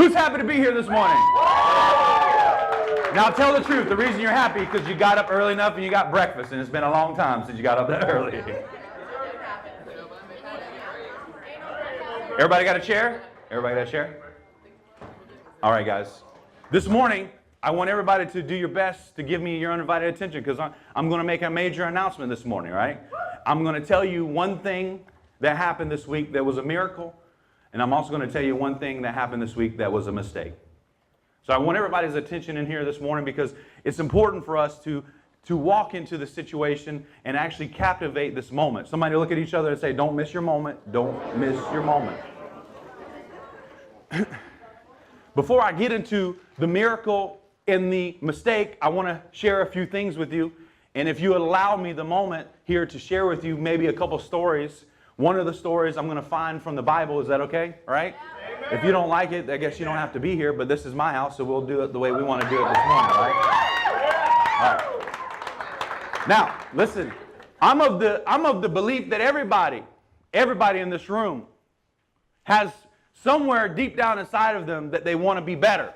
Who's happy to be here this morning? Now tell the truth. The reason you're happy is because you got up early enough and you got breakfast, and it's been a long time since you got up that early. Everybody got a chair? Everybody got a chair? All right, guys. This morning, I want everybody to do your best to give me your undivided attention, because I'm going to make a major announcement this morning, right? I'm going to tell you one thing that happened this week that was a miracle, and I'm also going to tell you one thing that happened this week that was a mistake. So I want everybody's attention in here this morning, because it's important for us to walk into the situation and actually captivate this moment. Somebody look at each other and say, don't miss your moment. Don't miss your moment. Before I get into the miracle and the mistake, I want to share a few things with you. And if you would allow me the moment here to share with you maybe a couple stories. One of the stories I'm going to find from the Bible. Is that okay? All right? Amen. If you don't like it, I guess you don't have to be here, but this is my house, so we'll do it the way we want to do it this morning, all right? All right. Now, listen. I'm of the belief that everybody in this room has somewhere deep down inside of them that they want to be better.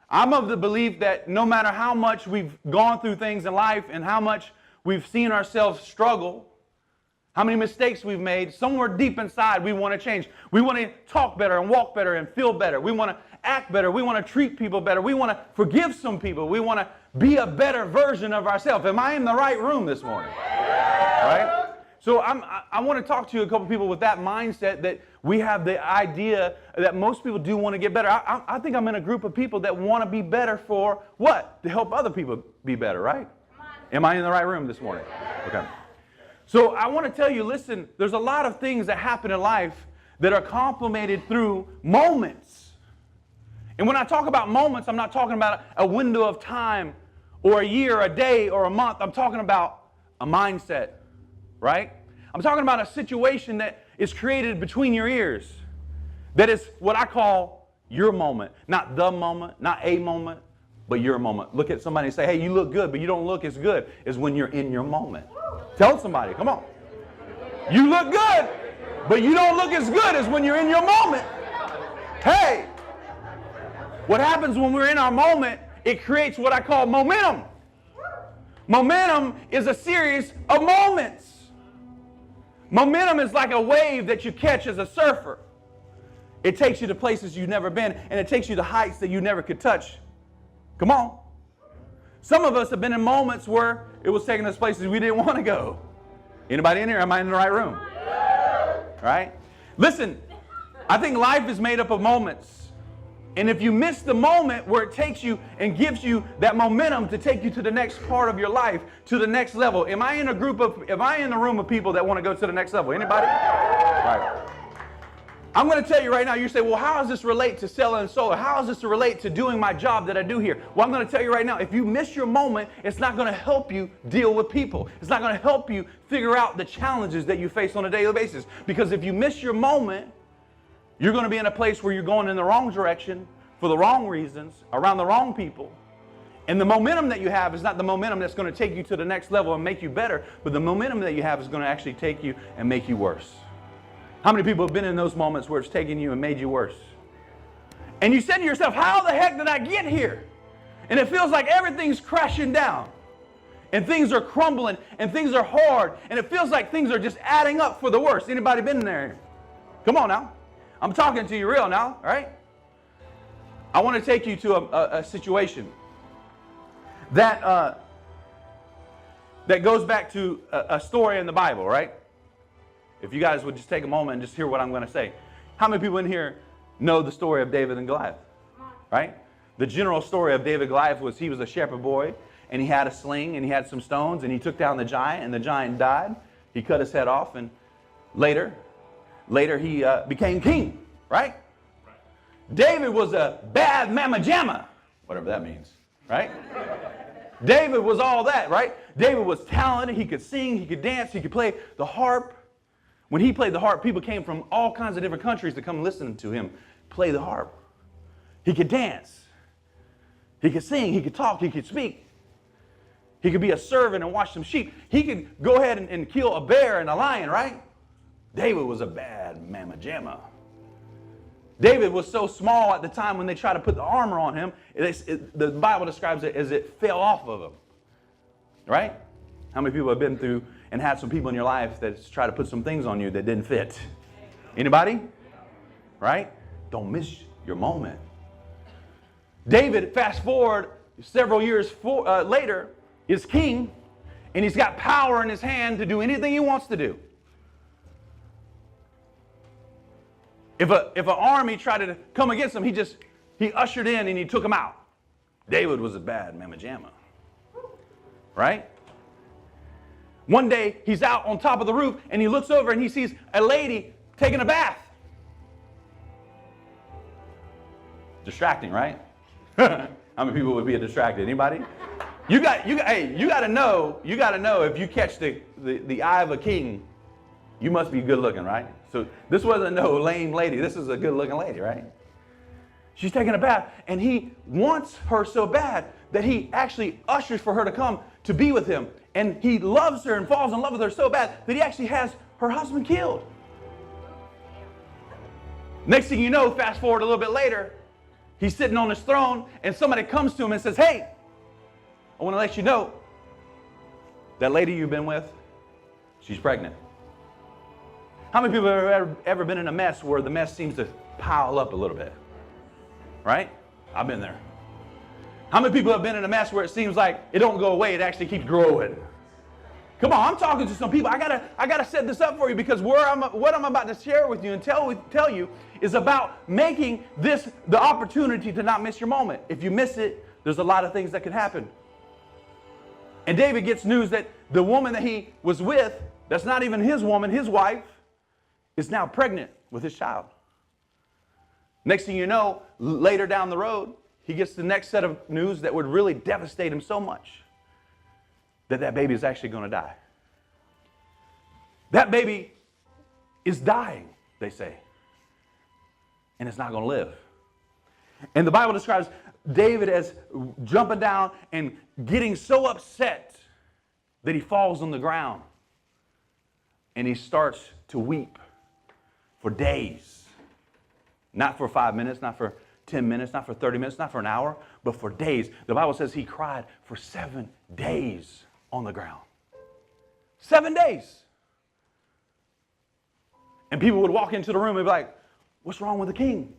I'm of the belief that no matter how much we've gone through things in life and how much we've seen ourselves struggle, how many mistakes we've made, somewhere deep inside we want to change. We want to talk better and walk better and feel better. We want to act better. We want to treat people better. We want to forgive some people. We want to be a better version of ourselves. Am I in the right room this morning? Right? So I want to talk to you a couple people with that mindset, that we have the idea that most people do want to get better. I think I'm in a group of people that want to be better for what? To help other people be better, right? Am I in the right room this morning? Okay. So I want to tell you, listen, there's a lot of things that happen in life that are complemented through moments. And when I talk about moments, I'm not talking about a window of time or a year, a day, or a month. I'm talking about a mindset, right? I'm talking about a situation that is created between your ears. That is what I call your moment. Not the moment, not a moment, but your moment. Look at somebody and say, hey, you look good, but you don't look as good as when you're in your moment. Tell somebody, come on. You look good, but you don't look as good as when you're in your moment. Hey, what happens when we're in our moment, it creates what I call momentum. Momentum is a series of moments. Momentum is like a wave that you catch as a surfer. It takes you to places you've never been, and it takes you to heights that you never could touch. Come on. Some of us have been in moments where it was taking us places we didn't want to go. Anybody in here? Am I in the right room? Right? Listen, I think life is made up of moments. And if you miss the moment where it takes you and gives you that momentum to take you to the next part of your life, to the next level, am I in a room of people that want to go to the next level? Anybody? Right. I'm going to tell you right now, you say, well, how does this relate to selling solar? How does this relate to doing my job that I do here? Well, I'm going to tell you right now, if you miss your moment, it's not going to help you deal with people. It's not going to help you figure out the challenges that you face on a daily basis. Because if you miss your moment, you're going to be in a place where you're going in the wrong direction, for the wrong reasons, around the wrong people. And the momentum that you have is not the momentum that's going to take you to the next level and make you better, but the momentum that you have is going to actually take you and make you worse. How many people have been in those moments where it's taken you and made you worse? And you said to yourself, how the heck did I get here? And it feels like everything's crashing down. And things are crumbling. And things are hard. And it feels like things are just adding up for the worst. Anybody been there? Come on now. I'm talking to you real now, all right? I want to take you to a situation that goes back to a story in the Bible, right? If you guys would just take a moment and just hear what I'm going to say. How many people in here know the story of David and Goliath? Right? The general story of David and Goliath was he was a shepherd boy, and he had a sling, and he had some stones, and he took down the giant, and the giant died. He cut his head off, and later he became king, right? David was a bad mamma jamma, whatever that means, right? David was all that, right? David was talented. He could sing, he could dance, he could play the harp. When he played the harp, people came from all kinds of different countries to come listen to him play the harp. He could dance. He could sing, he could talk, he could speak. He could be a servant and watch some sheep. He could go ahead and kill a bear and a lion, right? David was a bad mamma jamma. David was so small at the time when they tried to put the armor on him, the Bible describes it as it fell off of him. Right? How many people have been through and had some people in your life that try to put some things on you that didn't fit? Anybody? Right? Don't miss your moment. David, fast forward several years later, is king, and he's got power in his hand to do anything he wants to do. If an army tried to come against him, he ushered in and he took them out. David was a bad mamma jamma. Right? One day, he's out on top of the roof, and he looks over and he sees a lady taking a bath. Distracting, right? How many people would be distracted? Anybody? You got to know if you catch the eye of a king, you must be good looking, right? So this wasn't no lame lady. This is a good looking lady, right? She's taking a bath, and he wants her so bad that he actually ushers for her to come to be with him. And he loves her and falls in love with her so bad that he actually has her husband killed. Next thing you know, fast forward a little bit later, he's sitting on his throne, and somebody comes to him and says, "Hey, I want to let you know that lady you've been with, she's pregnant." How many people have ever been in a mess where the mess seems to pile up a little bit? Right? I've been there. How many people have been in a mess where it seems like it don't go away, it actually keeps growing? Come on, I'm talking to some people. I gotta set this up for you, because what I'm about to share with you and tell you is about making this the opportunity to not miss your moment. If you miss it, there's a lot of things that could happen. And David gets news that the woman that he was with, that's not even his woman, his wife, is now pregnant with his child. Next thing you know, later down the road, he gets the next set of news that would really devastate him so much that baby is actually going to die. That baby is dying, they say, and it's not going to live. And the Bible describes David as jumping down and getting so upset that he falls on the ground and he starts to weep for days. Not for 5 minutes, not for 10 minutes, not for 30 minutes, not for an hour, but for days. The Bible says he cried for 7 days on the ground. 7 days. And people would walk into the room and be like, "What's wrong with the king?"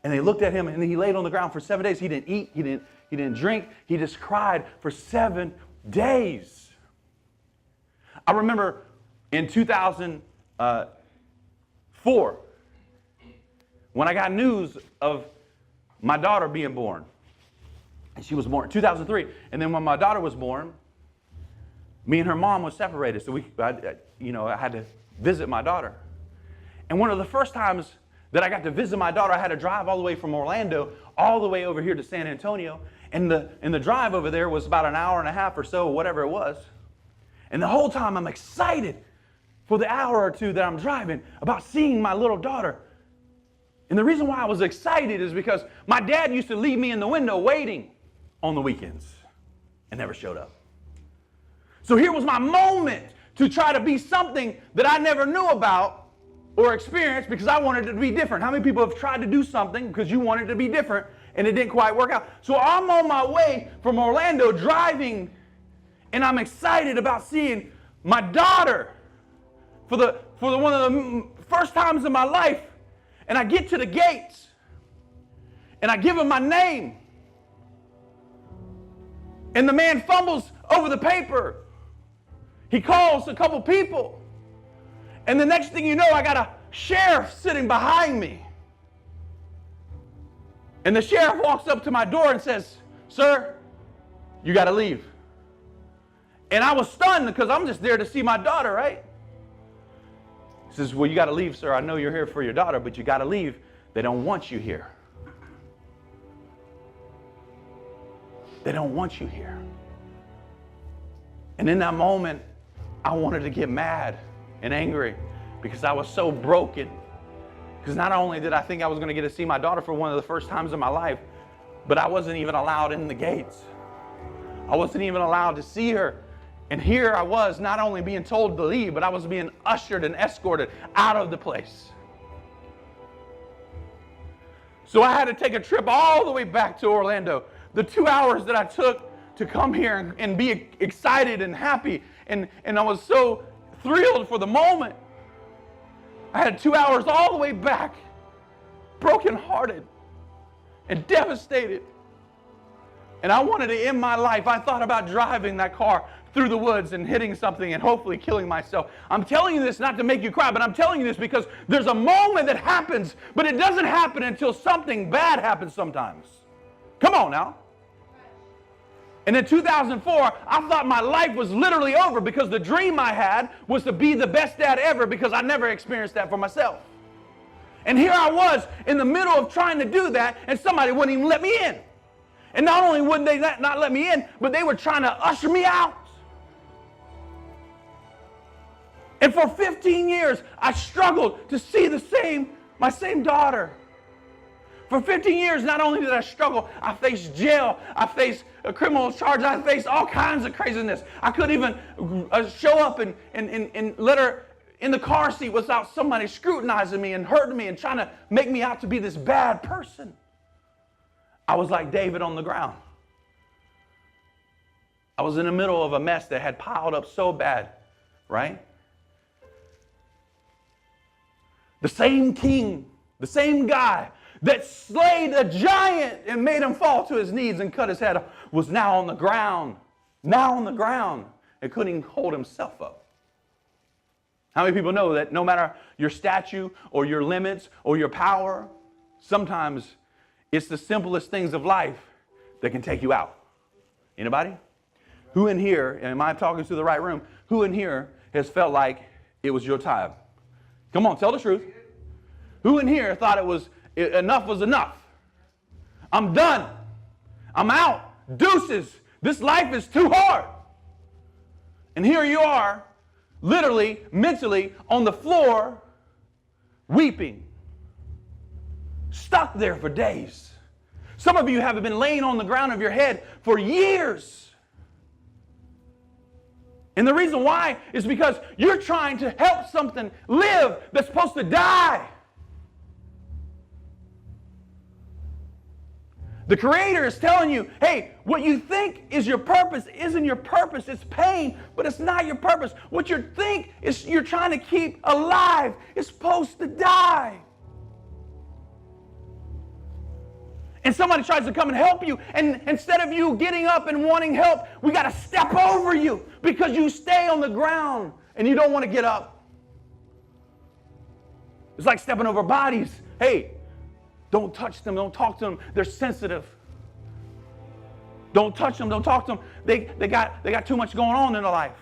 And they looked at him, and he laid on the ground for 7 days. He didn't eat, he didn't drink, he just cried for 7 days. I remember in 2004, when I got news of my daughter being born. And she was born in 2003. And then when my daughter was born, me and her mom was separated. So I had to visit my daughter. And one of the first times that I got to visit my daughter, I had to drive all the way from Orlando all the way over here to San Antonio. And the drive over there was about an hour and a half or so, whatever it was. And the whole time I'm excited for the hour or two that I'm driving about seeing my little daughter. And the reason why I was excited is because my dad used to leave me in the window waiting on the weekends and never showed up. So here was my moment to try to be something that I never knew about or experienced because I wanted it to be different. How many people have tried to do something because you wanted it to be different and it didn't quite work out? So I'm on my way from Orlando driving, and I'm excited about seeing my daughter for one of the first times in my life. And I get to the gates and I give him my name. And the man fumbles over the paper. He calls a couple people. And the next thing you know, I got a sheriff sitting behind me. And the sheriff walks up to my door and says, "Sir, you got to leave." And I was stunned because I'm just there to see my daughter, right? He says, "Well, you got to leave, sir. I know you're here for your daughter, but you got to leave. They don't want you here. They don't want you here." And in that moment, I wanted to get mad and angry because I was so broken. Because not only did I think I was going to get to see my daughter for one of the first times in my life, but I wasn't even allowed in the gates. I wasn't even allowed to see her And here I was not only being told to leave, but I was being ushered and escorted out of the place. So I had to take a trip all the way back to Orlando. The 2 hours that I took to come here and be excited and happy, and I was so thrilled for the moment. I had 2 hours all the way back, brokenhearted and devastated. And I wanted to end my life. I thought about driving that car through the woods and hitting something and hopefully killing myself. I'm telling you this not to make you cry, but I'm telling you this because there's a moment that happens, but it doesn't happen until something bad happens sometimes. Come on now. And in 2004, I thought my life was literally over because the dream I had was to be the best dad ever because I never experienced that for myself. And here I was in the middle of trying to do that, and somebody wouldn't even let me in. And not only would they not let me in, but they were trying to usher me out. And for 15 years, I struggled to see my same daughter. For 15 years, not only did I struggle, I faced jail, I faced a criminal charge, I faced all kinds of craziness. I couldn't even show up and let her in the car seat without somebody scrutinizing me and hurting me and trying to make me out to be this bad person. I was like David on the ground. I was in the middle of a mess that had piled up so bad, right? The same king, the same guy that slayed a giant and made him fall to his knees and cut his head off was now on the ground. Now on the ground. And couldn't even hold himself up. How many people know that no matter your stature or your limits or your power, sometimes it's the simplest things of life that can take you out? Anybody? Who in here, and am I talking to the right room, who in here has felt like it was your time? Come on, tell the truth. Who in here thought enough was enough? I'm done. I'm out. Deuces. This life is too hard. And here you are, literally, mentally, on the floor, weeping. Stuck there for days. Some of you have been laying on the ground of your head for years. And the reason why is because you're trying to help something live that's supposed to die. The Creator is telling you, hey, what you think is your purpose isn't your purpose. It's pain, but it's not your purpose. What you think is you're trying to keep alive is supposed to die. And somebody tries to come and help you, and instead of you getting up and wanting help, we got to step over you because you stay on the ground and you don't want to get up. It's like stepping over bodies. Hey, don't touch them. Don't talk to them. They're sensitive. Don't touch them. Don't talk to them. They got too much going on in their life.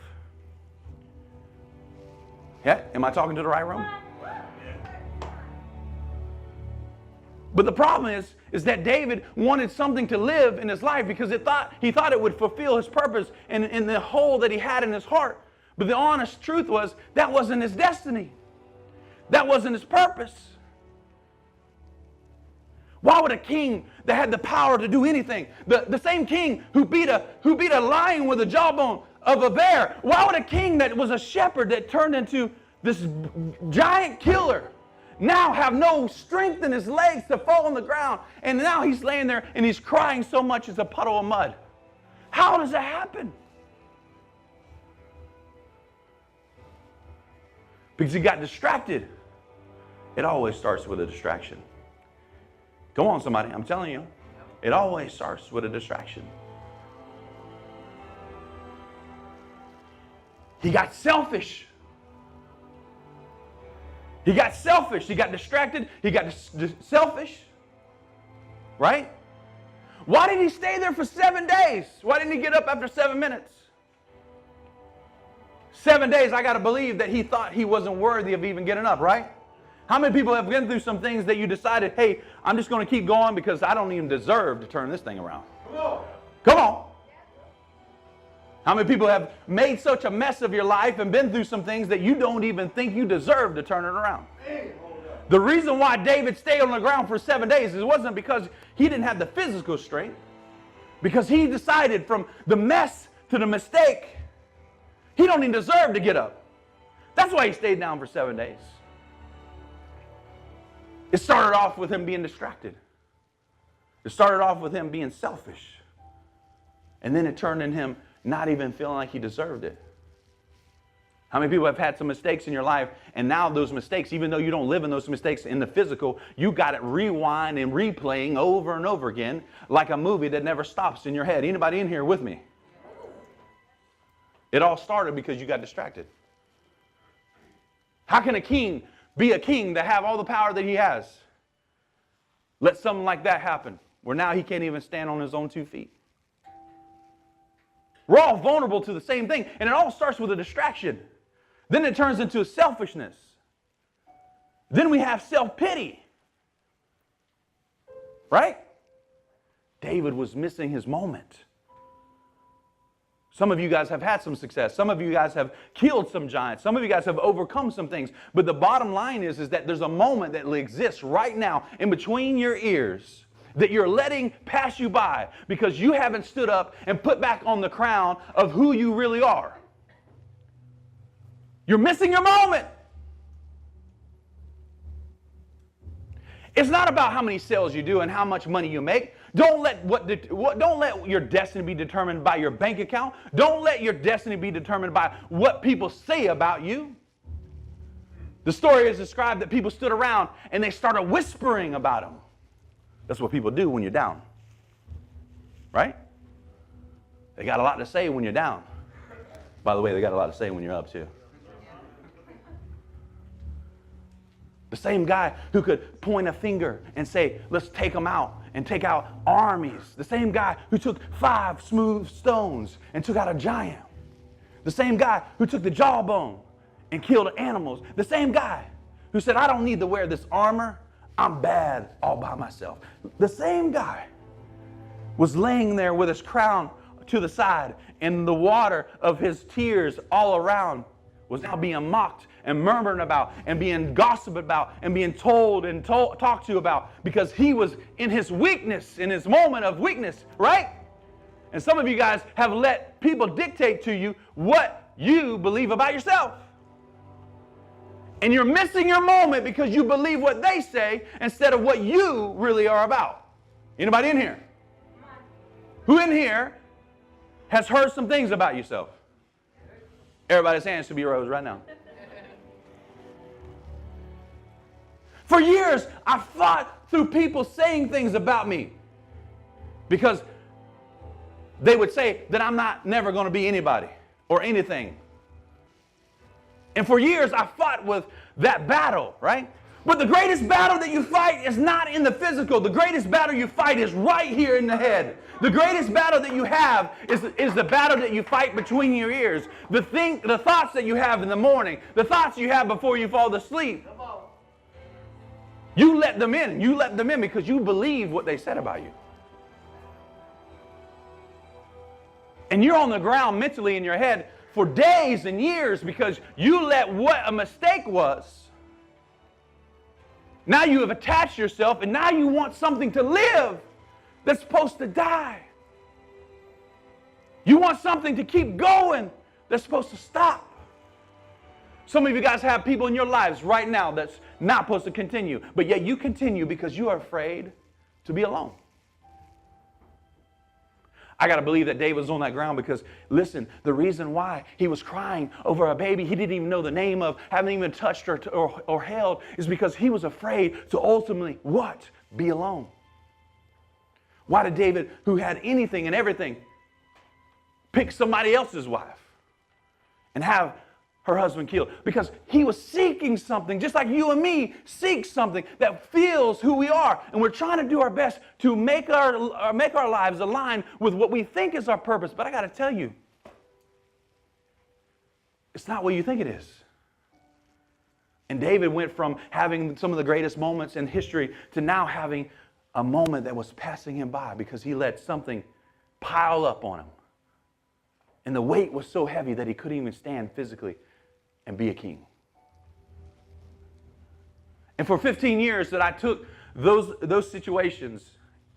Yeah? Am I talking to the right room? But the problem is that David wanted something to live in his life because he thought it would fulfill his purpose in the hole that he had in his heart. But the honest truth was that wasn't his destiny. That wasn't his purpose. Why would a king that had the power to do anything, the same king who beat a lion with a jawbone of a bear, why would a king that was a shepherd that turned into this giant killer now have no strength in his legs to fall on the ground, and now he's laying there and he's crying so much it's a puddle of mud? How does that happen? Because he got distracted. It always starts with a distraction. Come on, somebody, I'm telling you. It always starts with a distraction. He got selfish. He got selfish. He got distracted. He got selfish. Right? Why did he stay there for 7 days? Why didn't he get up after 7 minutes? 7 days, I got to believe that he thought he wasn't worthy of even getting up, right? How many people have been through some things that you decided, hey, I'm just going to keep going because I don't even deserve to turn this thing around? Come on. How many people have made such a mess of your life and been through some things that you don't even think you deserve to turn it around? The reason why David stayed on the ground for 7 days, it wasn't because he didn't have the physical strength, because he decided from the mess to the mistake He don't even deserve to get up. That's why he stayed down for 7 days. It started off with him being distracted. It started off with him being selfish. And then it turned in him not even feeling like he deserved it. How many people have had some mistakes in your life, and now those mistakes, even though you don't live in those mistakes in the physical, you got it rewind and replaying over and over again like a movie that never stops in your head. Anybody in here with me? It all started because you got distracted. How can a king be a king that have all the power that he has? Let something like that happen, where now he can't even stand on his own 2 feet. We're all vulnerable to the same thing, and it all starts with a distraction. Then it turns into selfishness. Then we have self-pity. Right? David was missing his moment. Some of you guys have had some success. Some of you guys have killed some giants. Some of you guys have overcome some things. But the bottom line is that there's a moment that exists right now in between your ears that you're letting pass you by because you haven't stood up and put back on the crown of who you really are. You're missing your moment. It's not about how many sales you do and how much money you make. Don't let your destiny be determined by your bank account. Don't let your destiny be determined by what people say about you. The story is described that people stood around and they started whispering about him. That's what people do when you're down. Right? They got a lot to say when you're down. By the way, they got a lot to say when you're up too. The same guy who could point a finger and say, let's take them out and take out armies. The same guy who took 5 smooth stones and took out a giant. The same guy who took the jawbone and killed animals. The same guy who said, I don't need to wear this armor. I'm bad all by myself. The same guy was laying there with his crown to the side and the water of his tears all around was now being mocked and murmured about and being gossiped about and being told and talked to about because he was in his weakness, in his moment of weakness, right? And some of you guys have let people dictate to you what you believe about yourself. And you're missing your moment because you believe what they say instead of what you really are about. Anybody in here? Who in here has heard some things about yourself? Everybody's hands should be raised right now. For years, I fought through people saying things about me because they would say that I'm never going to be anybody or anything. And for years, I fought with that battle, right? But the greatest battle that you fight is not in the physical. The greatest battle you fight is right here in the head. The greatest battle that you have is the battle that you fight between your ears. The thoughts that you have in the morning, the thoughts you have before you fall asleep. You let them in. You let them in because you believe what they said about you. And you're on the ground mentally in your head for days and years because you let what a mistake was. Now you have attached yourself and now you want something to live that's supposed to die. You want something to keep going that's supposed to stop. Some of you guys have people in your lives right now that's not supposed to continue, but yet you continue because you are afraid to be alone. I got to believe that David was on that ground because, listen, the reason why he was crying over a baby he didn't even know the name of, haven't even touched or held, is because he was afraid to ultimately, what? Be alone. Why did David, who had anything and everything, pick somebody else's wife and have her husband killed? Because he was seeking something, just like you and me seek something that feels who we are. And we're trying to do our best to make our lives align with what we think is our purpose. But I got to tell you, it's not what you think it is. And David went from having some of the greatest moments in history to now having a moment that was passing him by because he let something pile up on him. And the weight was so heavy that he couldn't even stand physically and be a king. And for 15 years that I took those situations,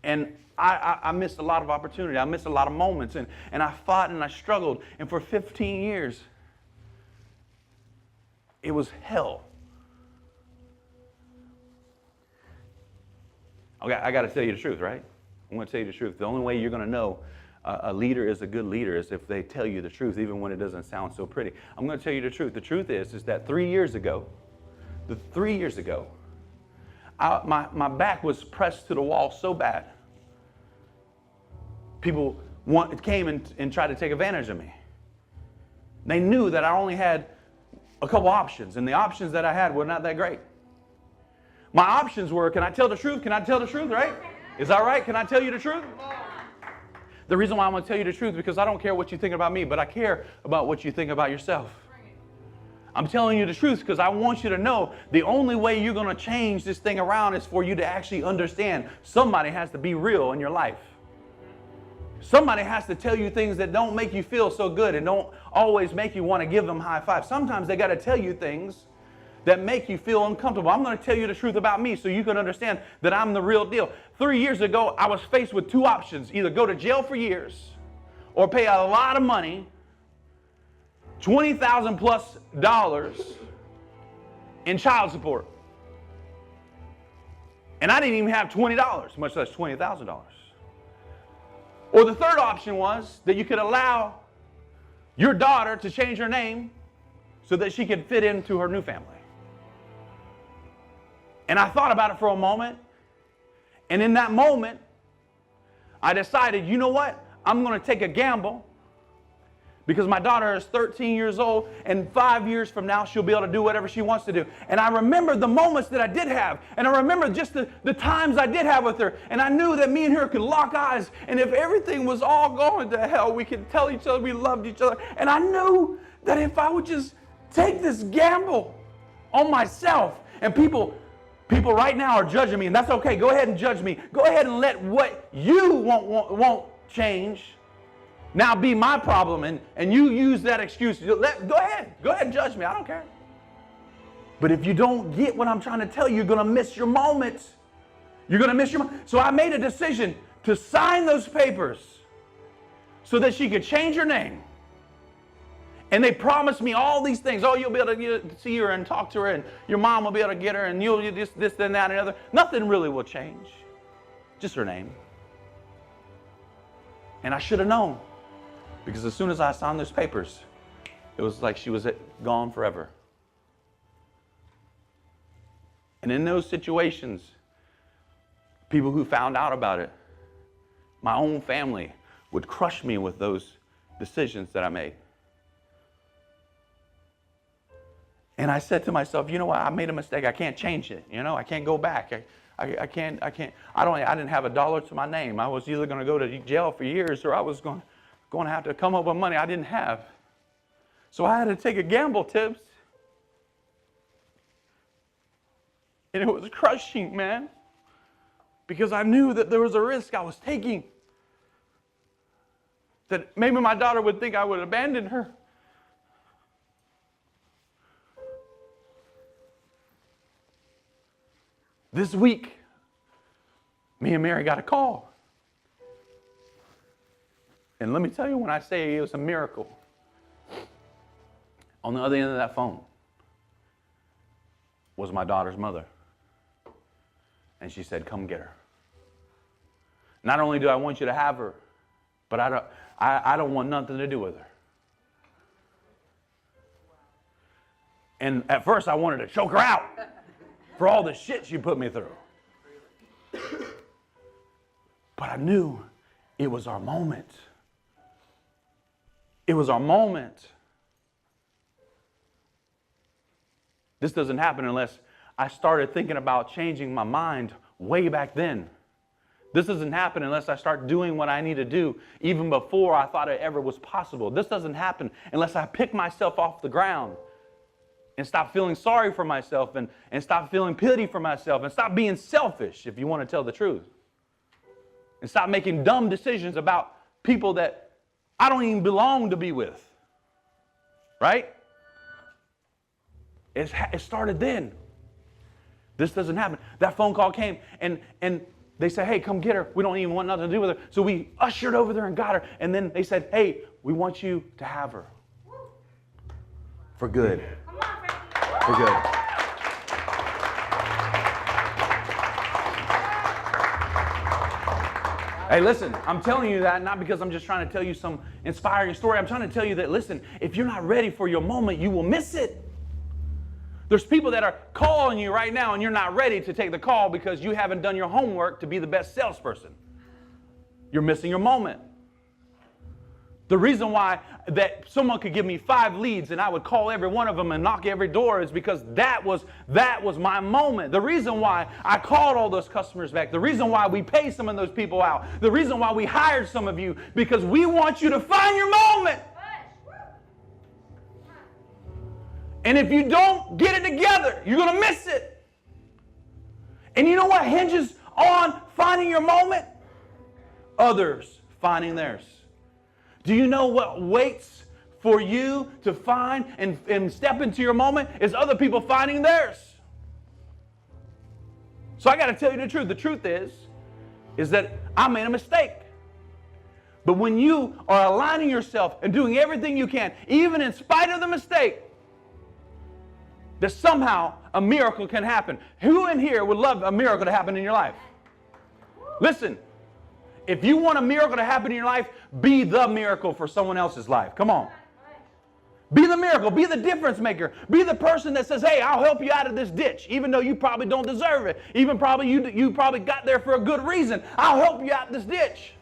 and I missed a lot of opportunity. I missed a lot of moments, and I fought and I struggled. And for 15 years, It was hell. Okay, I got to tell you the truth, right? I'm going to tell you the truth. The only way you're going to know a leader is a good leader is if they tell you the truth, even when it doesn't sound so pretty. I'm going to tell you the truth. The truth is that 3 years ago, my back was pressed to the wall so bad. People came and tried to take advantage of me. They knew that I only had a couple options, and the options that I had were not that great. My options were, can I tell the truth? Can I tell the truth, right? Is that right? Can I tell you the truth? The reason why I'm going to tell you the truth is because I don't care what you think about me, but I care about what you think about yourself. I'm telling you the truth because I want you to know the only way you're going to change this thing around is for you to actually understand somebody has to be real in your life. Somebody has to tell you things that don't make you feel so good and don't always make you want to give them high five. Sometimes they got to tell you things that make you feel uncomfortable. I'm going to tell you the truth about me so you can understand that I'm the real deal. 3 years ago, I was faced with two options. Either go to jail for years or pay a lot of money, $20,000 plus in child support. And I didn't even have $20, much less $20,000. Or the third option was that you could allow your daughter to change her name so that she could fit into her new family. And I thought about it for a moment. And in that moment, I decided, you know what? I'm going to take a gamble because my daughter is 13 years old, and 5 years from now, she'll be able to do whatever she wants to do. And I remember the moments that I did have, and I remember just the times I did have with her, and I knew that me and her could lock eyes, and if everything was all going to hell, we could tell each other we loved each other. And I knew that if I would just take this gamble on myself, and people right now are judging me, and that's okay. Go ahead and judge me. Go ahead and let what you won't change now be my problem, and you use that excuse. Go ahead and judge me. I don't care. But if you don't get what I'm trying to tell you, you're going to miss your moment. You're going to miss your moment. So I made a decision to sign those papers so that she could change her name. And they promised me all these things. Oh, you'll be able to see her and talk to her, and your mom will be able to get her, and you'll this, and that, and other. Nothing really will change. Just her name. And I should have known. Because as soon as I signed those papers, it was like she was gone forever. And in those situations, people who found out about it, my own family would crush me with those decisions that I made. And I said to myself, you know what? I made a mistake. I can't change it. You know, I can't go back. I didn't have $1 to my name. I was either going to go to jail for years, or I was going to have to come up with money I didn't have. So I had to take a gamble, Tibbs. And it was crushing, man. Because I knew that there was a risk I was taking. That maybe my daughter would think I would abandon her. This week, me and Mary got a call. And let me tell you, when I say it was a miracle, on the other end of that phone was my daughter's mother. And she said, come get her. Not only do I want you to have her, but I don't want nothing to do with her. And at first I wanted to choke her out for all the shit she put me through. But I knew it was our moment. It was our moment. This doesn't happen unless I started thinking about changing my mind way back then. This doesn't happen unless I start doing what I need to do even before I thought it ever was possible. This doesn't happen unless I pick myself off the ground and stop feeling sorry for myself and stop feeling pity for myself and stop being selfish, if you want to tell the truth. And stop making dumb decisions about people that I don't even belong to be with. Right? It started then. This doesn't happen. That phone call came and they said, hey, come get her. We don't even want nothing to do with her. So we ushered over there and got her. And then they said, hey, we want you to have her. For good. Come on, We're good. Hey, listen, I'm telling you that not because I'm just trying to tell you some inspiring story. I'm trying to tell you that, listen, if you're not ready for your moment, you will miss it. There's people that are calling you right now and you're not ready to take the call because you haven't done your homework to be the best salesperson. You're missing your moment. The reason why that someone could give me 5 leads and I would call every one of them and knock every door is because that was my moment. The reason why I called all those customers back, the reason why we pay some of those people out, the reason why we hired some of you, because we want you to find your moment. And if you don't get it together, you're going to miss it. And you know what hinges on finding your moment? Others finding theirs. Do you know what waits for you to find and step into your moment is other people finding theirs? So I got to tell you the truth. The truth is that I made a mistake. But when you are aligning yourself and doing everything you can, even in spite of the mistake, that somehow a miracle can happen. Who in here would love a miracle to happen in your life? Listen. If you want a miracle to happen in your life, be the miracle for someone else's life. Come on. Be the miracle. Be the difference maker. Be the person that says, hey, I'll help you out of this ditch, even though you probably don't deserve it. Even probably you probably got there for a good reason. I'll help you out of this ditch.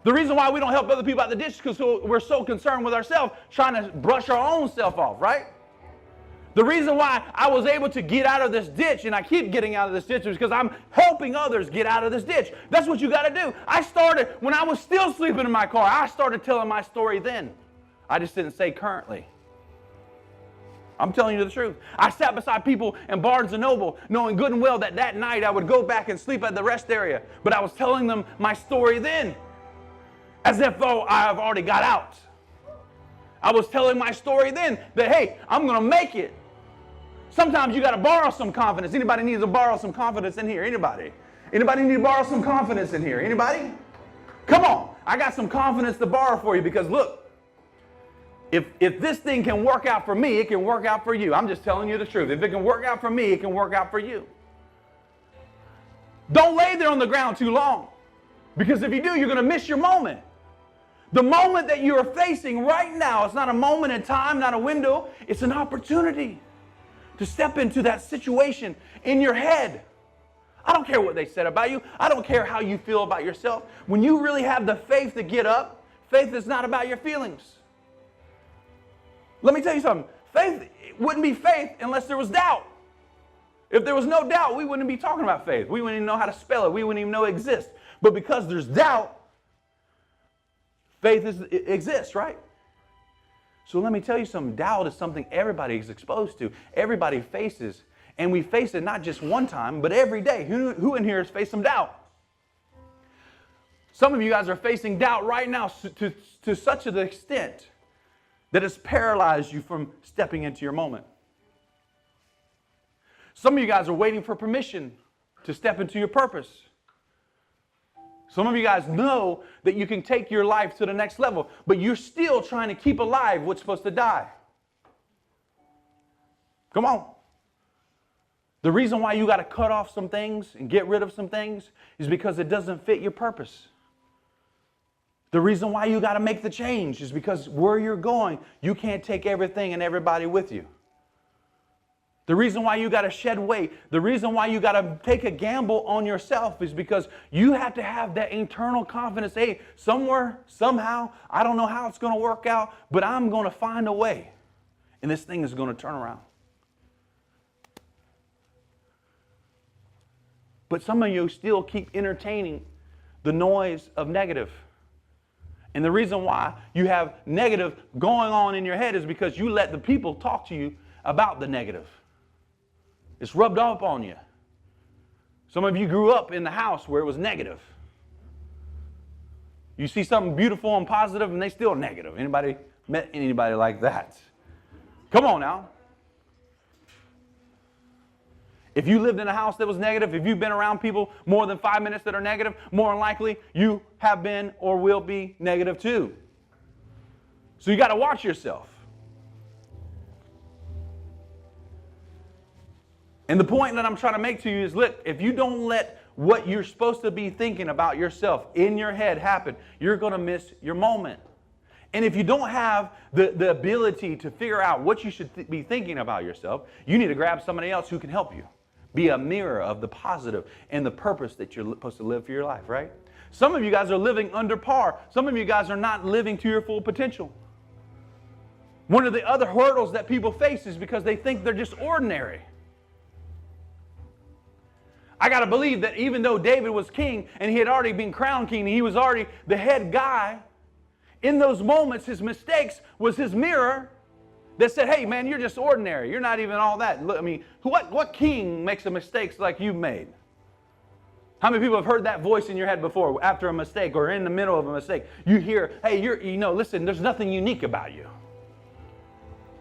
The reason why we don't help other people out of the ditch is because we're so concerned with ourselves, trying to brush our own self off, right? The reason why I was able to get out of this ditch, and I keep getting out of this ditch, is because I'm helping others get out of this ditch. That's what you got to do. I started, when I was still sleeping in my car, I started telling my story then. I just didn't say currently. I'm telling you the truth. I sat beside people in Barnes & Noble, knowing good and well that that night I would go back and sleep at the rest area. But I was telling them my story then, as if I've already got out. I was telling my story then that, hey, I'm going to make it. Sometimes you got to borrow some confidence. Anybody needs to borrow some confidence in here? Anybody? Anybody need to borrow some confidence in here? Anybody? Come on. I got some confidence to borrow for you because look, if this thing can work out for me, it can work out for you. I'm just telling you the truth. If it can work out for me, it can work out for you. Don't lay there on the ground too long because if you do, you're going to miss your moment. The moment that you are facing right now, it's not a moment in time, not a window. It's an opportunity to step into that situation in your head. I don't care what they said about you. I don't care how you feel about yourself. When you really have the faith to get up, faith is not about your feelings. Let me tell you something. Faith wouldn't be faith unless there was doubt. If there was no doubt, we wouldn't be talking about faith. We wouldn't even know how to spell it. We wouldn't even know it exists. But because there's doubt, faith exists, right? So let me tell you something. Doubt is something everybody is exposed to. Everybody faces. And we face it not just one time, but every day. Who in here has faced some doubt? Some of you guys are facing doubt right now to such an extent that it's paralyzed you from stepping into your moment. Some of you guys are waiting for permission to step into your purpose. Some of you guys know that you can take your life to the next level, but you're still trying to keep alive what's supposed to die. Come on. The reason why you got to cut off some things and get rid of some things is because it doesn't fit your purpose. The reason why you got to make the change is because where you're going, you can't take everything and everybody with you. The reason why you got to shed weight, the reason why you got to take a gamble on yourself is because you have to have that internal confidence. Hey, somewhere, somehow, I don't know how it's going to work out, but I'm going to find a way. And this thing is going to turn around. But some of you still keep entertaining the noise of negative. And the reason why you have negative going on in your head is because you let the people talk to you about the negative. It's rubbed off on you. Some of you grew up in the house where it was negative. You see something beautiful and positive and they still negative. Anybody met anybody like that? Come on now. If you lived in a house that was negative, if you've been around people more than 5 minutes that are negative, more than likely you have been or will be negative too. So you got to watch yourself. And the point that I'm trying to make to you is, look, if you don't let what you're supposed to be thinking about yourself in your head happen, you're going to miss your moment. And if you don't have the ability to figure out what you should be thinking about yourself, you need to grab somebody else who can help you. Be a mirror of the positive and the purpose that you're supposed to live for your life, right? Some of you guys are living under par. Some of you guys are not living to your full potential. One of the other hurdles that people face is because they think they're just ordinary. I got to believe that even though David was king and he had already been crowned king and he was already the head guy, in those moments his mistakes was his mirror that said, hey man, you're just ordinary. You're not even all that. Look, I mean, what king makes a mistakes like you've made? How many people have heard that voice in your head before after a mistake or in the middle of a mistake? You hear, hey, listen, there's nothing unique about you.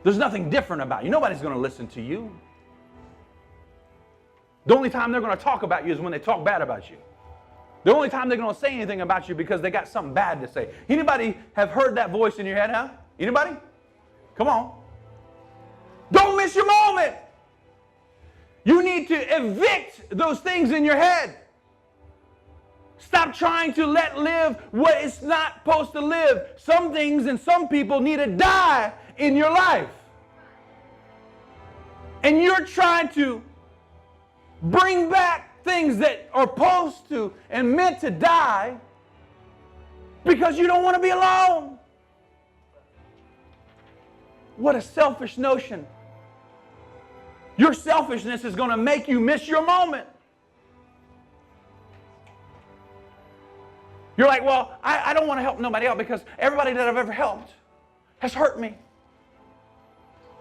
There's nothing different about you. Nobody's going to listen to you. The only time they're going to talk about you is when they talk bad about you. The only time they're going to say anything about you because they got something bad to say. Anybody have heard that voice in your head, huh? Anybody? Come on. Don't miss your moment. You need to evict those things in your head. Stop trying to let live what it's not supposed to live. Some things and some people need to die in your life. And you're trying to bring back things that are supposed to and meant to die because you don't want to be alone. What a selfish notion. Your selfishness is going to make you miss your moment. You're like, well, I don't want to help nobody else because everybody that I've ever helped has hurt me.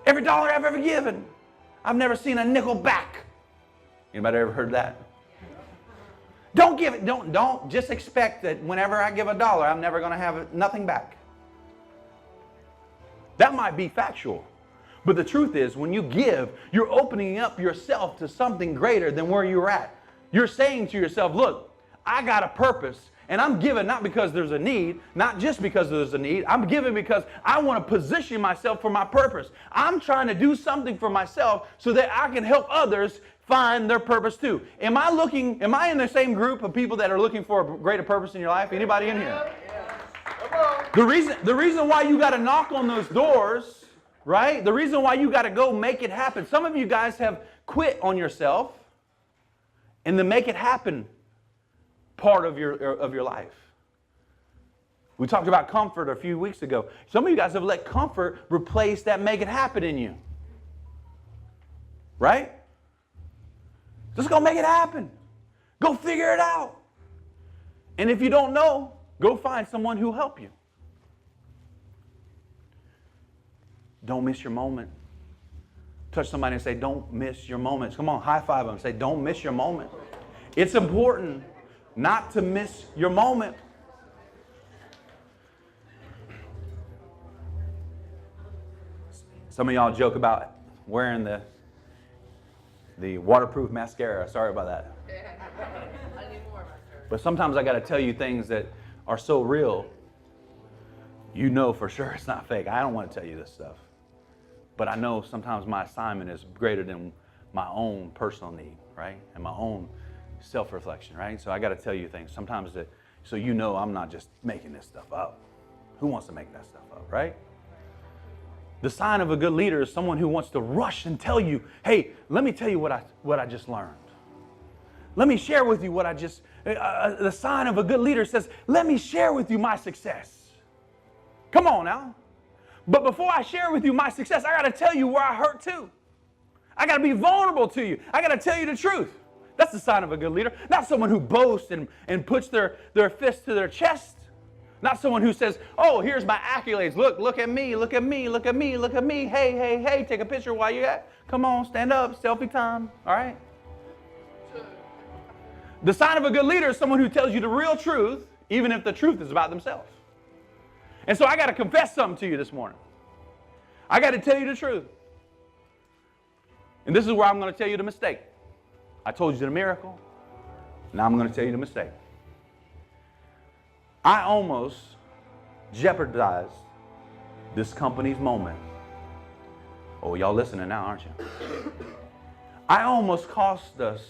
Every dollar I've ever given, I've never seen a nickel back. Anybody ever heard that? Don't give it. Don't just expect that whenever I give $1, I'm never going to have nothing back. That might be factual. But the truth is, when you give, you're opening up yourself to something greater than where you're at. You're saying to yourself, look, I got a purpose. And I'm giving not because there's a need, not just because there's a need. I'm giving because I want to position myself for my purpose. I'm trying to do something for myself so that I can help others find their purpose too. Am I in the same group of people that are looking for a greater purpose in your life? Anybody in here? The reason why you got to knock on those doors, right? The reason why you got to go make it happen. Some of you guys have quit on yourself and the make it happen part of your life. We talked about comfort a few weeks ago. Some of you guys have let comfort replace that make it happen in you. Right? Just go make it happen. Go figure it out. And if you don't know, go find someone who'll help you. Don't miss your moment. Touch somebody and say, don't miss your moments. Come on, high five them. Say, don't miss your moment. It's important not to miss your moment. Some of y'all joke about wearing the waterproof mascara. Sorry about that. I need more mascara. But sometimes I got to tell you things that are so real, you know for sure it's not fake. I don't want to tell you this stuff. But I know sometimes my assignment is greater than my own personal need, right? And my own self-reflection, right? So I got to tell you things sometimes so you know I'm not just making this stuff up. Who wants to make that stuff up, right? The sign of a good leader is someone who wants to rush and tell you, hey, let me tell you what I just learned. Let me share with you what I just, the sign of a good leader says, let me share with you my success. Come on now. But before I share with you my success, I got to tell you where I hurt too. I got to be vulnerable to you. I got to tell you the truth. That's the sign of a good leader. Not someone who boasts and puts their fist to their chest. Not someone who says, oh, here's my accolades. Look at me, look at me, look at me, look at me. Hey, take a picture while you're at. Come on, stand up, selfie time, all right? The sign of a good leader is someone who tells you the real truth, even if the truth is about themselves. And so I got to confess something to you this morning. I got to tell you the truth. And this is where I'm going to tell you the mistake. I told you the miracle. Now I'm going to tell you the mistake. I almost jeopardized this company's moment. Oh, y'all listening now, aren't you? I almost cost us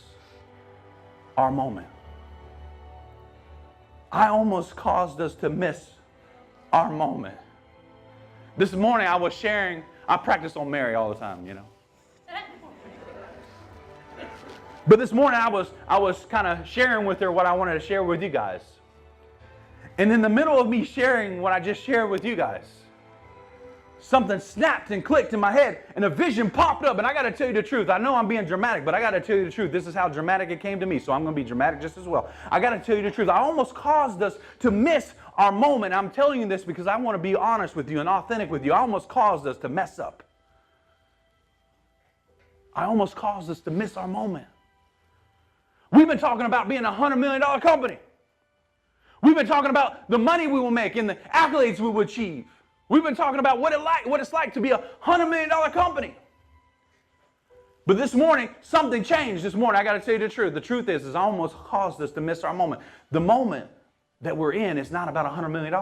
our moment. I almost caused us to miss our moment. This morning I was sharing, I practice on Mary all the time, you know. But this morning I was kind of sharing with her what I wanted to share with you guys. And in the middle of me sharing what I just shared with you guys, something snapped and clicked in my head, and a vision popped up. And I got to tell you the truth. I know I'm being dramatic, but I got to tell you the truth. This is how dramatic it came to me, so I'm going to be dramatic just as well. I got to tell you the truth. I almost caused us to miss our moment. I'm telling you this because I want to be honest with you and authentic with you. I almost caused us to mess up. I almost caused us to miss our moment. We've been talking about being a $100 million company. We've been talking about the money we will make and the accolades we will achieve. We've been talking about what it's like to be a $100 million company. But this morning, something changed this morning. I got to tell you the truth. The truth is I almost caused us to miss our moment. The moment that we're in is not about $100 million.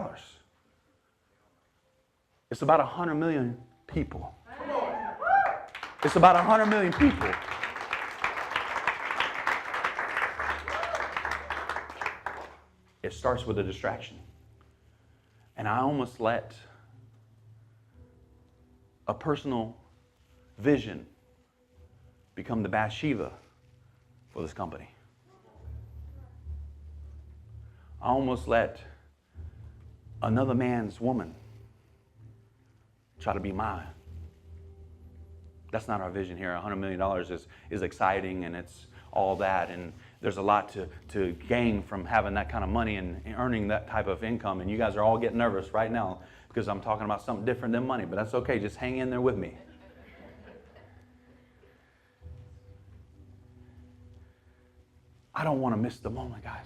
It's about 100 million people. It's about 100 million people. It starts with a distraction. And I almost let a personal vision become the Bathsheba for this company. I almost let another man's woman try to be mine. That's not our vision here. $100 million is exciting, and it's all that, and there's a lot to gain from having that kind of money and earning that type of income. And you guys are all getting nervous right now because I'm talking about something different than money, but that's okay. Just hang in there with me. I don't want to miss the moment, guys.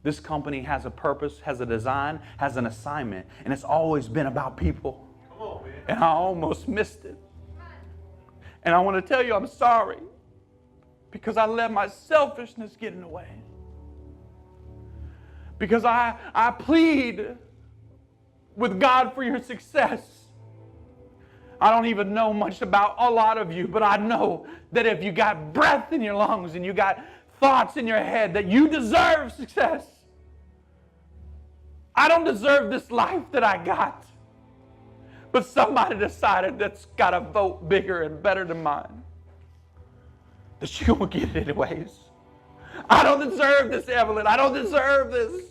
This company has a purpose, has a design, has an assignment, and it's always been about people. Come on, man. And I almost missed it. And I want to tell you I'm sorry because I let my selfishness get in the way. Because I plead with God for your success. I don't even know much about a lot of you, but I know that if you got breath in your lungs and you got thoughts in your head, that you deserve success. I don't deserve this life that I got. But somebody decided that's got a vote bigger and better than mine, that you're going to get it anyways. I don't deserve this, Evelyn. I don't deserve this.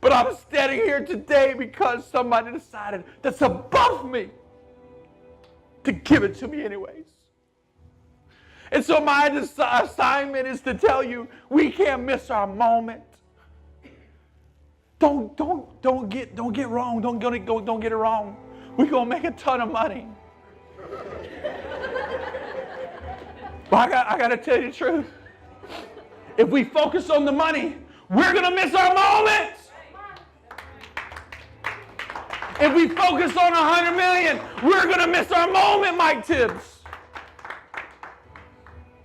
But I'm standing here today because somebody decided that's above me to give it to me anyways. And so my assignment is to tell you we can't miss our moment. Don't get wrong. Don't get it wrong. We're gonna make a ton of money. But I gotta tell you the truth. If we focus on the money, we're gonna miss our moment. If we focus on 100 million, we're gonna miss our moment, Mike Tibbs.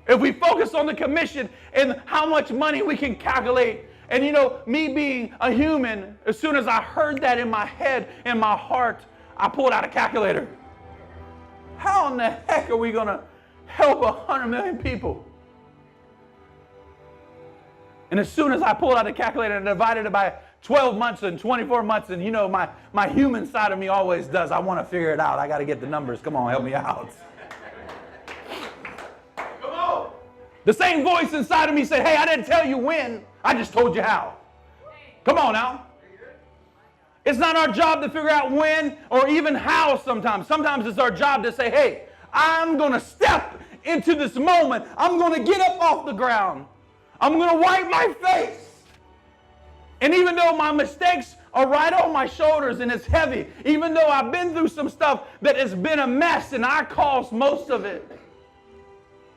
If we focus on the commission and how much money we can calculate. And you know, me being a human, as soon as I heard that in my head, in my heart, I pulled out a calculator. How in the heck are we going to help 100 million people? And as soon as I pulled out a calculator and divided it by 12 months and 24 months, and you know, my human side of me always does. I want to figure it out. I got to get the numbers. Come on, help me out. Come on. The same voice inside of me said, hey, I didn't tell you when. I just told you how. Come on now. It's not our job to figure out when or even how sometimes. Sometimes it's our job to say, hey, I'm going to step into this moment. I'm going to get up off the ground. I'm going to wipe my face. And even though my mistakes are right on my shoulders and it's heavy, even though I've been through some stuff that has been a mess and I caused most of it,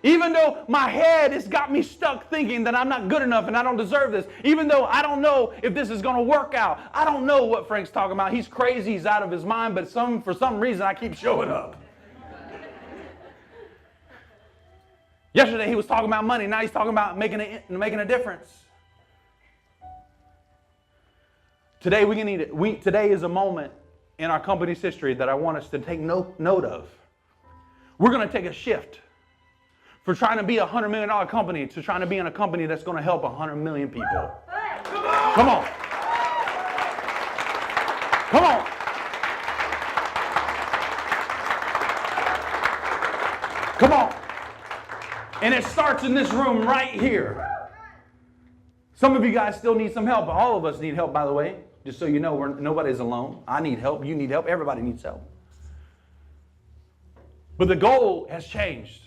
even though my head has got me stuck thinking that I'm not good enough and I don't deserve this. Even though I don't know if this is going to work out. I don't know what Frank's talking about. He's crazy. He's out of his mind. But for some reason, I keep showing up. Yesterday, he was talking about money. Now he's talking about making a difference. Today, today is a moment in our company's history that I want us to take note of. We're going to take a shift for trying to be a $100 million company to trying to be in a company that's going to help 100 million people. Come on. Come on. Come on. And it starts in this room right here. Some of you guys still need some help. All of us need help, by the way. Just so you know, nobody's alone. I need help. You need help. Everybody needs help. But the goal has changed.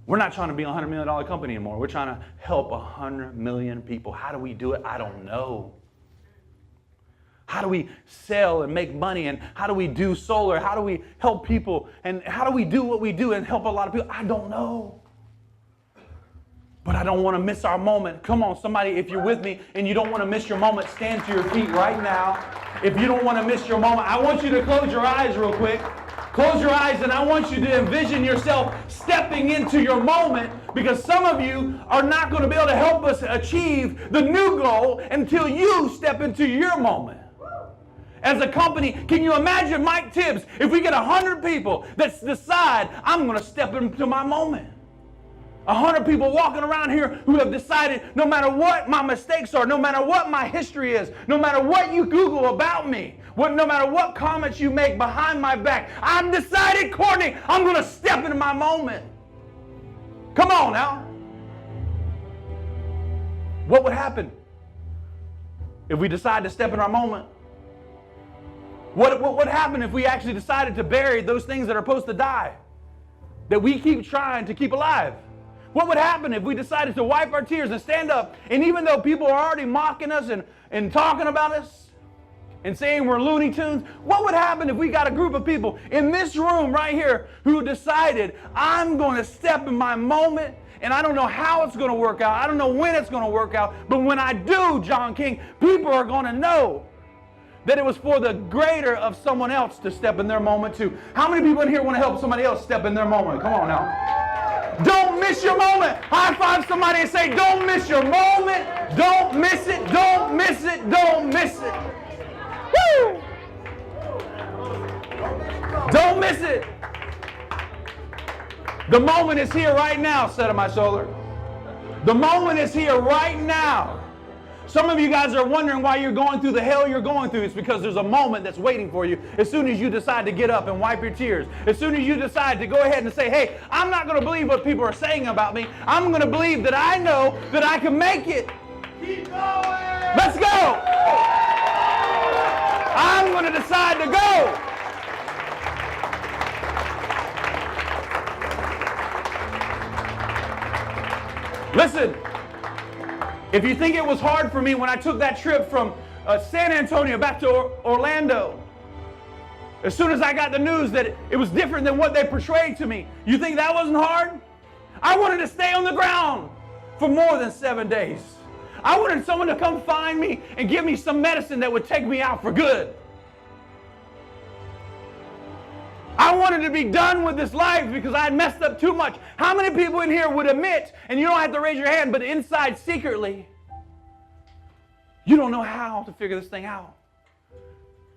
We're not trying to be a $100 million company anymore. We're trying to help 100 million people. How do we do it? I don't know. How do we sell and make money? And how do we do solar? How do we help people? And how do we do what we do and help a lot of people? I don't know. But I don't want to miss our moment. Come on, somebody, if you're with me and you don't want to miss your moment, stand to your feet right now. If you don't want to miss your moment, I want you to close your eyes real quick. Close your eyes and I want you to envision yourself stepping into your moment, because some of you are not going to be able to help us achieve the new goal until you step into your moment. As a company, can you imagine Mike Tibbs if we get 100 people that decide, I'm going to step into my moment? 100 people walking around here who have decided, no matter what my mistakes are, no matter what my history is, no matter what you Google about me, no matter what comments you make behind my back, I've decided, Courtney, I'm going to step into my moment. Come on now. What would happen if we decide to step in our moment? What would happen if we actually decided to bury those things that are supposed to die, that we keep trying to keep alive? What would happen if we decided to wipe our tears and stand up, and even though people are already mocking us and talking about us and saying we're Looney Tunes, what would happen if we got a group of people in this room right here who decided, I'm going to step in my moment, and I don't know how it's going to work out, I don't know when it's going to work out, but when I do, John King, people are going to know that it was for the greater of someone else to step in their moment too. How many people in here want to help somebody else step in their moment? Come on now. Don't miss your moment. High five somebody and say, don't miss your moment. Don't miss it. Don't miss it. Don't miss it. Woo! Don't miss it. The moment is here right now, Set of My Solar. The moment is here right now. Some of you guys are wondering why you're going through the hell you're going through. It's because there's a moment that's waiting for you as soon as you decide to get up and wipe your tears. As soon as you decide to go ahead and say, hey, I'm not going to believe what people are saying about me. I'm going to believe that I know that I can make it. Keep going. Let's go. I'm going to decide to go. Listen. If you think it was hard for me when I took that trip from San Antonio back to Orlando, as soon as I got the news that it was different than what they portrayed to me, you think that wasn't hard? I wanted to stay on the ground for more than 7 days. I wanted someone to come find me and give me some medicine that would take me out for good. I wanted to be done with this life because I had messed up too much. How many people in here would admit, and you don't have to raise your hand, but inside secretly, you don't know how to figure this thing out?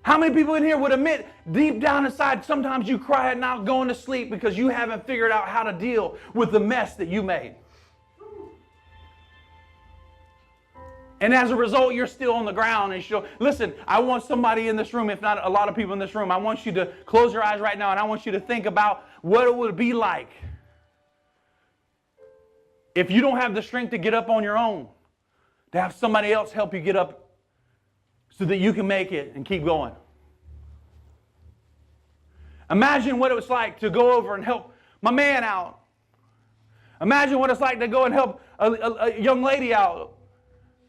How many people in here would admit deep down inside, sometimes you cry at night going to sleep because you haven't figured out how to deal with the mess that you made? And as a result, you're still on the ground. And listen, I want somebody in this room, if not a lot of people in this room, I want you to close your eyes right now and I want you to think about what it would be like if you don't have the strength to get up on your own, to have somebody else help you get up so that you can make it and keep going. Imagine what it was like to go over and help my man out. Imagine what it's like to go and help a young lady out.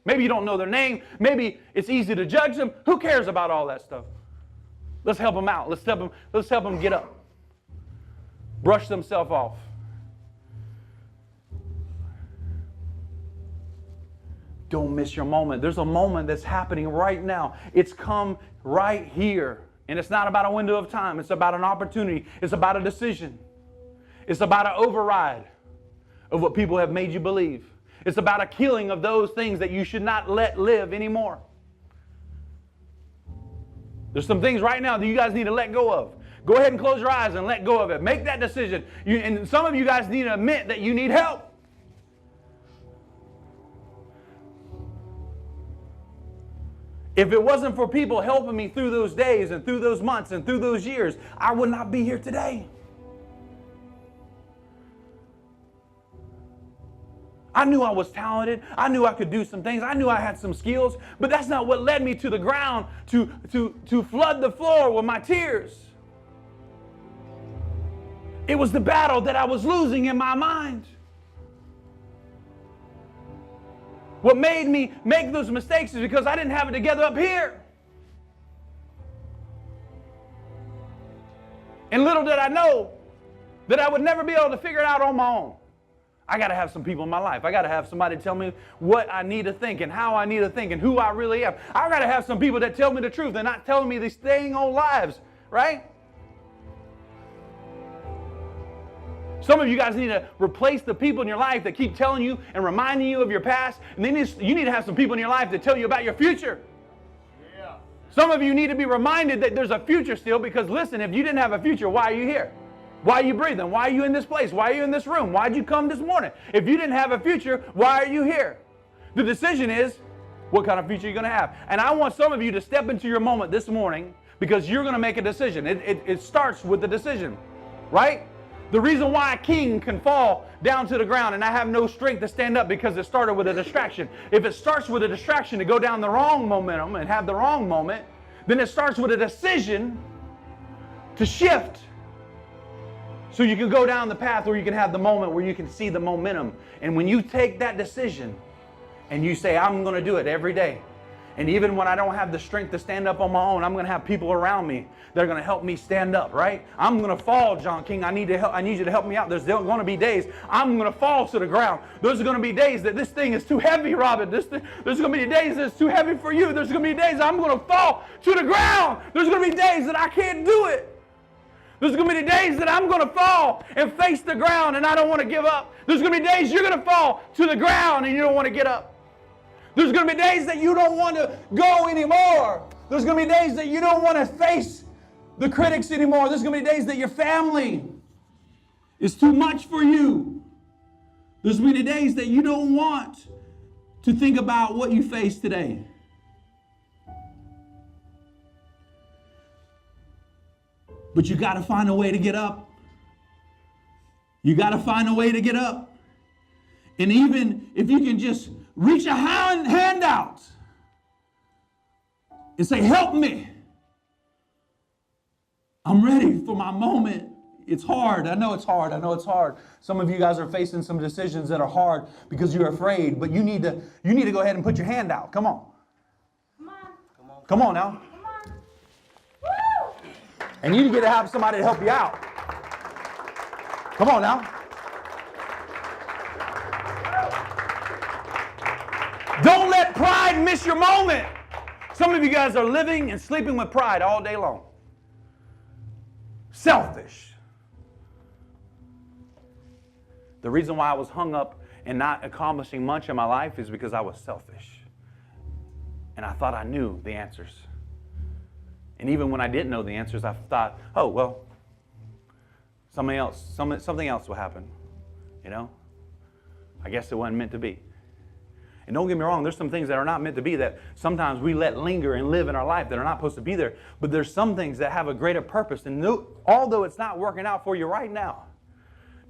Maybe you don't know their name. Maybe it's easy to judge them. Who cares about all that stuff? Let's help them out. Let's help them get up. Brush themselves off. Don't miss your moment. There's a moment that's happening right now. It's come right here. And it's not about a window of time. It's about an opportunity. It's about a decision. It's about an override of what people have made you believe. It's about a killing of those things that you should not let live anymore. There's some things right now that you guys need to let go of. Go ahead and close your eyes and let go of it. Make that decision. And some of you guys need to admit that you need help. If it wasn't for people helping me through those days and through those months and through those years, I would not be here today. I knew I was talented. I knew I could do some things. I knew I had some skills, but that's not what led me to the ground to flood the floor with my tears. It was the battle that I was losing in my mind. What made me make those mistakes is because I didn't have it together up here. And little did I know that I would never be able to figure it out on my own. I got to have some people in my life. I got to have somebody tell me what I need to think and how I need to think and who I really am. I got to have some people that tell me the truth and not telling me these dang old lies, right? Some of you guys need to replace the people in your life that keep telling you and reminding you of your past. And then you need to have some people in your life that tell you about your future. Yeah. Some of you need to be reminded that there's a future still, because listen, if you didn't have a future, why are you here? Why are you breathing? Why are you in this place? Why are you in this room? Why did you come this morning? If you didn't have a future, why are you here? The decision is, what kind of future you're going to have. And I want some of you to step into your moment this morning, because you're going to make a decision. It starts with the decision, right? The reason why a king can fall down to the ground and I have no strength to stand up, because it started with a distraction. If it starts with a distraction to go down the wrong momentum and have the wrong moment, then it starts with a decision to shift. So you can go down the path where you can have the moment where you can see the momentum. And when you take that decision and you say, I'm going to do it every day. And even when I don't have the strength to stand up on my own, I'm going to have people around me that are going to help me stand up, right? I'm going to fall, John King. I need you to help me out. There's going to be days I'm going to fall to the ground. There's going to be days that this thing is too heavy, Robin. There's going to be days that it's too heavy for you. There's going to be days I'm going to fall to the ground. There's going to be days that I can't do it. There's going to be days that I'm going to fall and face the ground and I don't want to give up. There's going to be days you're going to fall to the ground and you don't want to get up. There's going to be days that you don't want to go anymore. There's going to be days that you don't want to face the critics anymore. There's going to be days that your family is too much for you. There's going to be days that you don't want to think about what you face today. But you got to find a way to get up. You got to find a way to get up. And even if you can just reach a hand out and say, help me. I'm ready for my moment. It's hard. I know it's hard. I know it's hard. Some of you guys are facing some decisions that are hard because you're afraid, but you need to go ahead and put your hand out. Come on. Come on. Come on now. Come on. Woo! And you get to have somebody to help you out. Come on now. Don't let pride miss your moment. Some of you guys are living and sleeping with pride all day long. Selfish. The reason why I was hung up and not accomplishing much in my life is because I was selfish. And I thought I knew the answers. And even when I didn't know the answers, I thought, oh, well, something else will happen. You know? I guess it wasn't meant to be. And don't get me wrong, there's some things that are not meant to be that sometimes we let linger and live in our life that are not supposed to be there. But there's some things that have a greater purpose. And although it's not working out for you right now,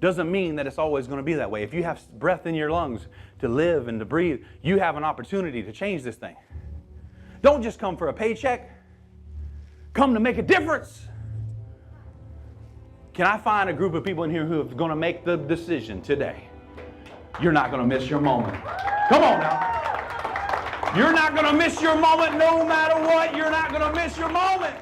doesn't mean that it's always going to be that way. If you have breath in your lungs to live and to breathe, you have an opportunity to change this thing. Don't just come for a paycheck. Come to make a difference. Can I find a group of people in here who are going to make the decision today? You're not going to miss your moment. Come on now. You're not going to miss your moment no matter what. You're not going to miss your moment.